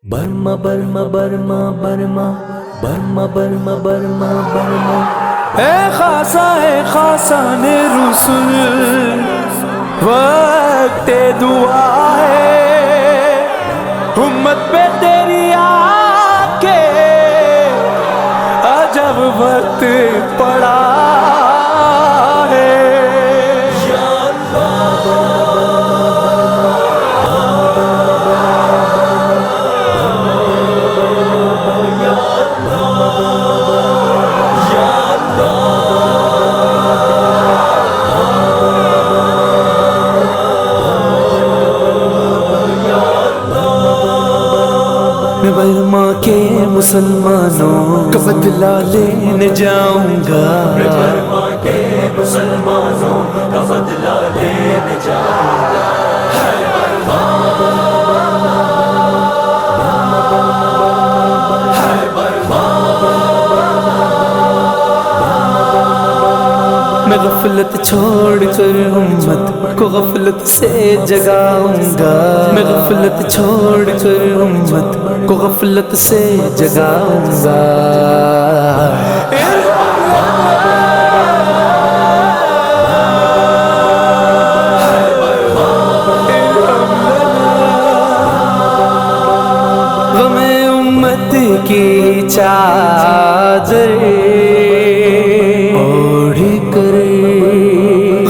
Burma برما برما برما برما برما برما برما اے خاصان رسول وقت دعا ہے امت پہ تیری آ کے عجب وقت پڑا ہے میں برما کے مسلمانوں کا بدلہ لینے جاؤں گا، میں برما کے مسلمانوں کا بدلہ لینے جاؤں گا۔ میں غفلت چھوڑ کر امت کو غفلت سے جگاؤں گا، میں غفلت چھوڑ کر امت کو غفلت سے جگاؤں گا۔ غم امت کی چادر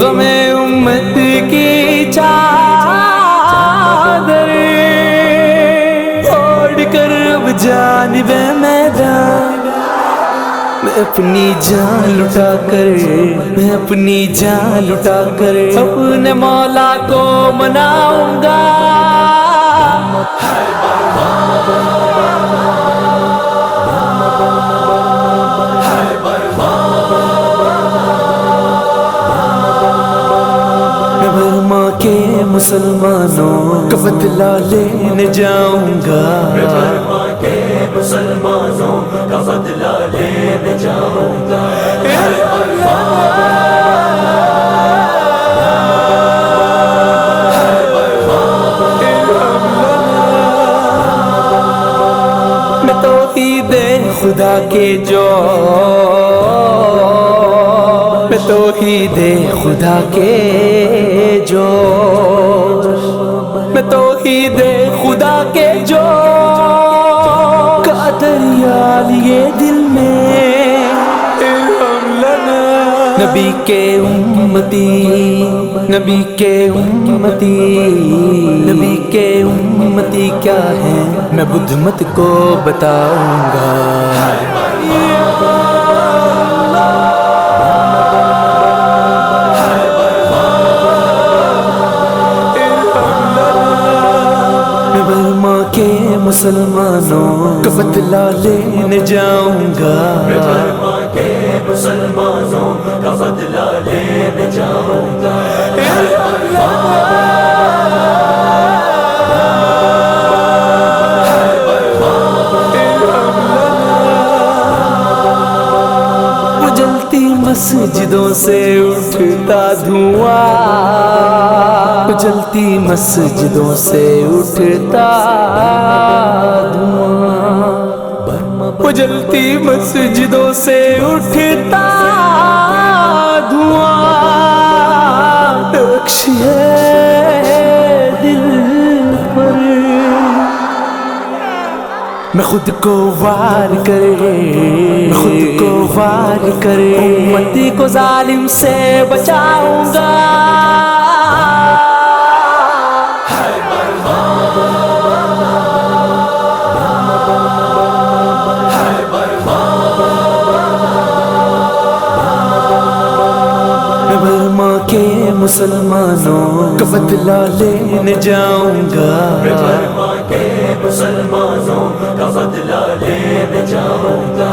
غم امت کی چادر اوڑھ کر اب جانب میدان میں اپنی جان لٹا کر، میں اپنی جان لٹا کر اپنے مولا کو مناؤں گا۔ مسلمانوں کا بدلہ لینے جاؤں گا، میں برما کے مسلمانوں کا بدلہ لینے جاؤں گا۔ میں توحید خدا کے جو، میں توحید خدا کے جو، میں توحید خدا کے جو کا دریا لیے دل میں نبی کے امتی، نبی کے امتی، نبی کے امتی کیا ہے میں بدھ مت کو بتاؤں گا۔ مسلمانوں کا بدلہ لینے جاؤں گا، میں برما کے مسلمانوں کا بدلہ لینے جاؤں گا۔ جلتی مسجدوں سے اٹھتا دھواں، جلتی مسجدوں سے اٹھتا دھواں، جلتی مسجدوں سے اٹھتا دھواں، نقش ہے دل پر میں خود کو وار کرے، خود کو وار کرے امتی کو ظالم سے بچاؤں گا۔ مسلمانوں کا بدلہ لینے جاؤں گا، میں برما کے مسلمانوں کا بدلہ لینے جاؤں گا۔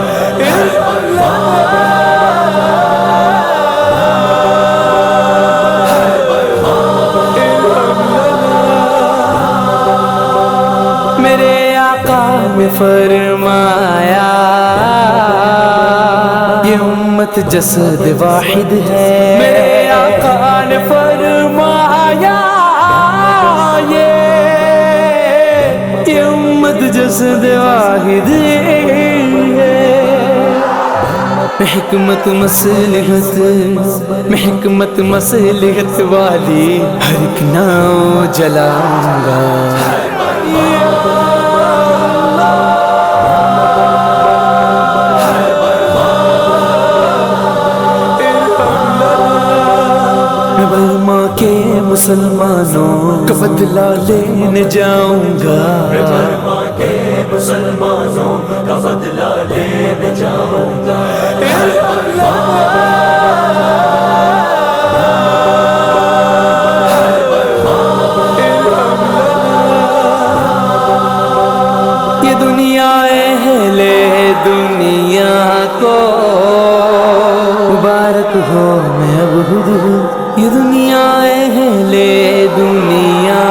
میرے آقا نے فرمایا یہ امت جسد واحد ہے، میرے آقا نے فرمایا یہ امت جسد مقصد واحد ہے، میں حکمت مصلحت، میں حکمت مصلحت والی ہر ایک ناؤ جلاؤں گا۔ میں برما کے مسلمانوں کا بدلہ لینے جاؤں گا، برما کے مسلمانوں کا بدلہ لینے جاؤں گا۔ یہ دنیا اہل دنیا کو مبارک ہو میں اب خود، یہ دنیا اہل دنیا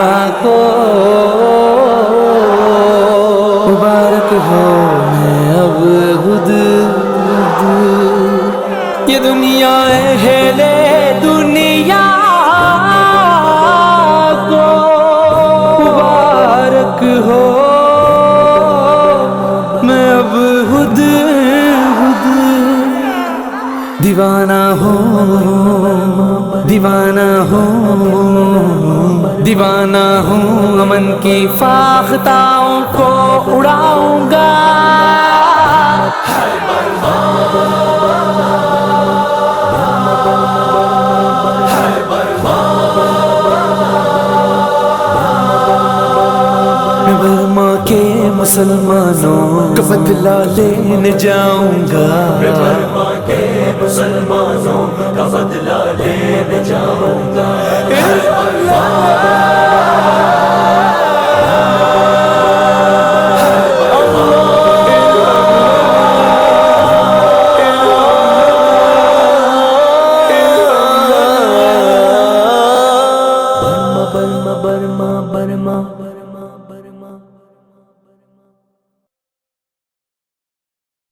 کو مبارک ہو میں اب خود، یہ دنیا اہل دنیا کو مبارک ہو میں اب خود دیوانہ ہوں، دیوانہ ہوں، دیوانہ ہوں، امن کی فاختاؤں کو اڑاؤں گا۔ میں برما کے مسلمانوں کا بدلہ لینے جاؤں گا، برما کے مسلمانوں کا بدلہ لینے جاؤں گا۔